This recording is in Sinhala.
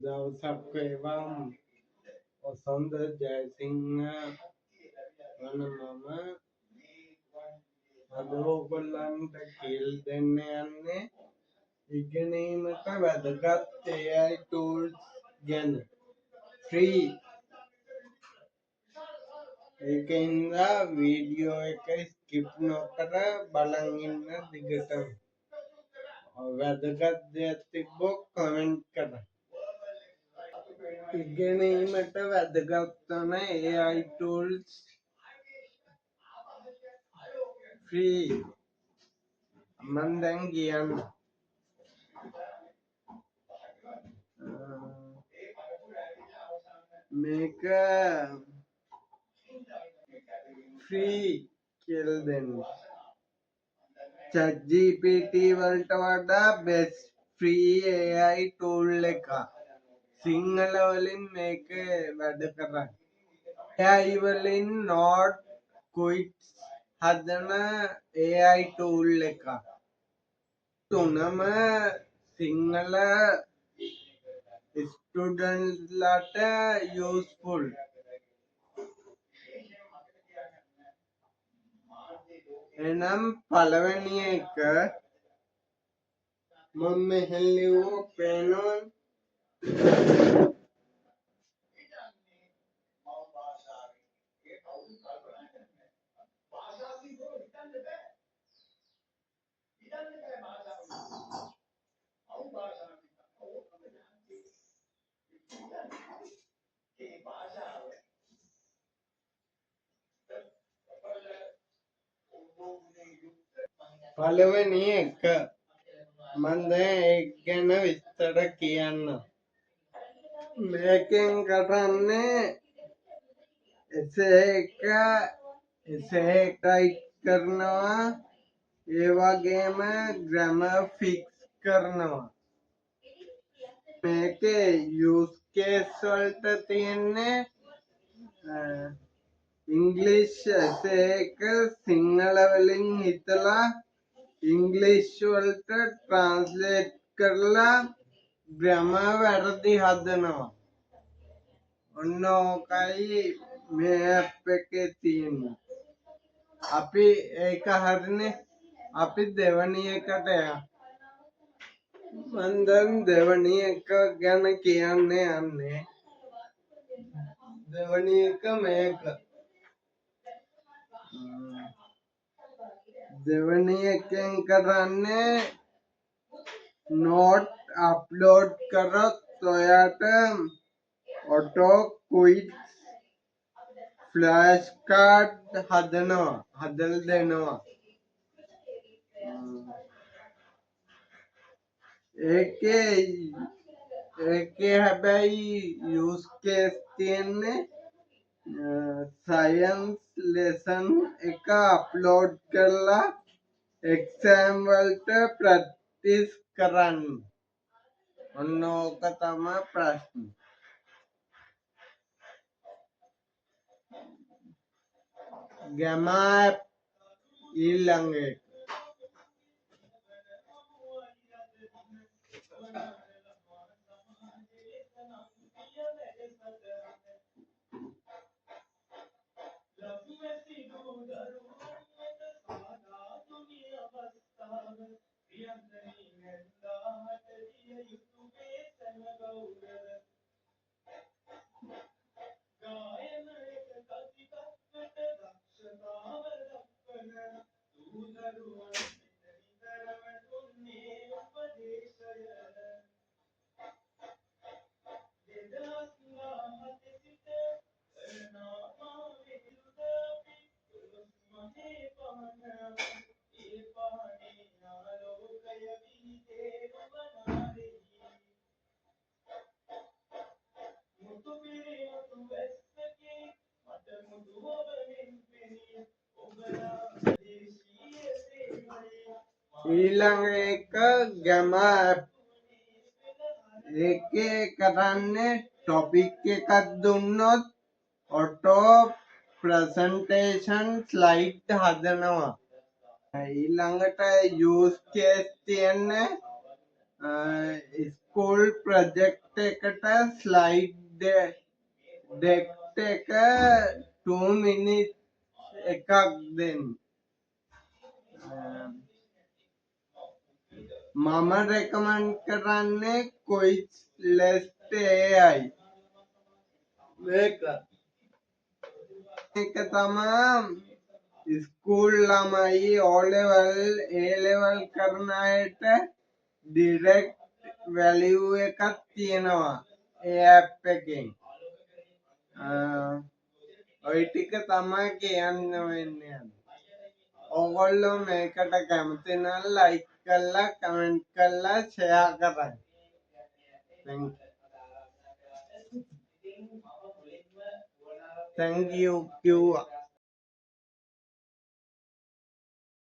දවසක් වේවා ඔසන්ද ජයසිංහ වන මම අද ඔයගොල්ලන්ට කියලා දෙන්න යන්නේ ඉගෙනීමට වැදගත් AI tools ගැන free ඒකින්ද වීඩියෝ එක ස්කිප් නොකර බලන් ඉන්න දිගටම වැදගත් දෙයක් තිබ්බොත් කමෙන්ට් කරන්න ඉගෙනීමට වැදගත් වන AI tools free මම දැන් කියන්න මේක free කියලා දෙන්න ChatGPT වලට වඩා best free AI tool එක සිංහල වලින් මේක වැඩ කරන්නේ AI වලින් note quiz හදන AI tool එක තුනම සිංහල ස්ටුඩන්ට්ලට යූස්ෆුල් එනම් පළවෙනි එක මම මෙහෙන් ලිව්වොත් පේනවද පළවෙනි එක මම දැන් ඒක ගැන විස්තර කියන්න මේකෙන් කරන්නේ එසේ ටයිප් කරනවා ඒ වගේම ග්‍රැමර් ෆික්ස් කරනවා මේකේ යූස් කේස් වලට තියෙන්නේ ඉංග්ලිෂ් එසේ එක සිංහල වලින් හිතලා ඉංග්ලිෂ් වලට ට්‍රාන්ස්ලේට් කරලා ග්‍රැමර් වැරදි හදනවා ඔන්න ඕකයි මේ ඇප් එකේ තියෙන්නේ අපි ඒක හරිනේ අපි දෙවැනි එකට යමු මම දැන් දෙවැනි එක ගැන කියන්න යන්නේ දෙවැනි එක මේක දෙවැනි එකෙන් කරන්නේ නෝට් අප්ලෝඩ් කරොත් ඔයාට ඔටෝ ක්විස් ෆ්ලෑෂ් කාඩ් හදලා දෙනවා ඒකේ හැබැයි යූස් කේස් තියෙන්නේ සයන්ස් ලෙසන් එක අප්ලෝඩ් කරලා එක්සෑම් වලට ප්‍රැක්ටිස් කරන්න ඔන්න ඕක තමයි ප්‍රශ්නේ ගැමා ඊළඟ එක ඊළඟ එක ගැමා ඇප් ඒකේ කරන්නේ ටොපික් එකක් දුන්නොත් ඔටෝ ප්‍රසන්ටේෂන් ස්ලයිඩ් හදනවා ඊළඟට යූස් කේස් තියෙන්නේ ස්කූල් ප්‍රොජෙක්ට් එකට ස්ලයිඩ් ඩෙක් එක 2 මිනිට් එකක් දෙන්න. මම රෙකමන්ඩ් කරන්නේ ක්විස්ලෙට් AI. මේක තමා ස්කූල් ළමයි O level A level කරන අයට ඩිරෙක්ට් වැලියු එකක් තියෙනවා ඒ ඇප් එකෙන්. ඔය ටික තමයි කියන්න වෙන්නේ. ඕගොල්ලෝ මේකට කැමති නම් ලයික් කරලා කමෙන්ට් කරලා ෂෙයා කරන්න. Thank you කිව්වා.